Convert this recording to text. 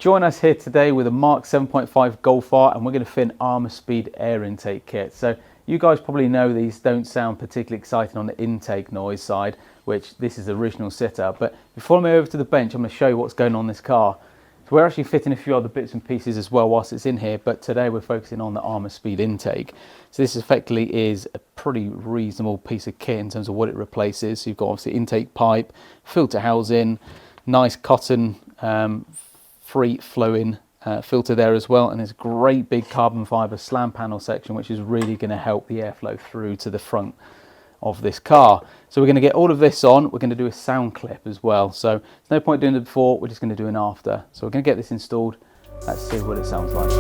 Join us here today with a Mk7.5 Golf R, and we're going to fit an Armaspeed air intake kit. So you guys probably know these don't sound particularly exciting on the intake noise side, which this is the original setup. But before I move over to the bench, I'm going to show you what's going on in this car. So we're actually fitting a few other bits and pieces as well whilst it's in here, but today we're focusing on the Armaspeed intake. So this effectively is a pretty reasonable piece of kit in terms of what it replaces. So you've got obviously intake pipe, filter housing, nice cotton free flowing filter there as well, and this great big carbon fibre slam panel section, which is really going to help the airflow through to the front of this car. So we're going to get all of this on. We're going to do a sound clip as well, so there's no point doing it before, we're just going to do an after. So we're going to get this installed. Let's see what it sounds like.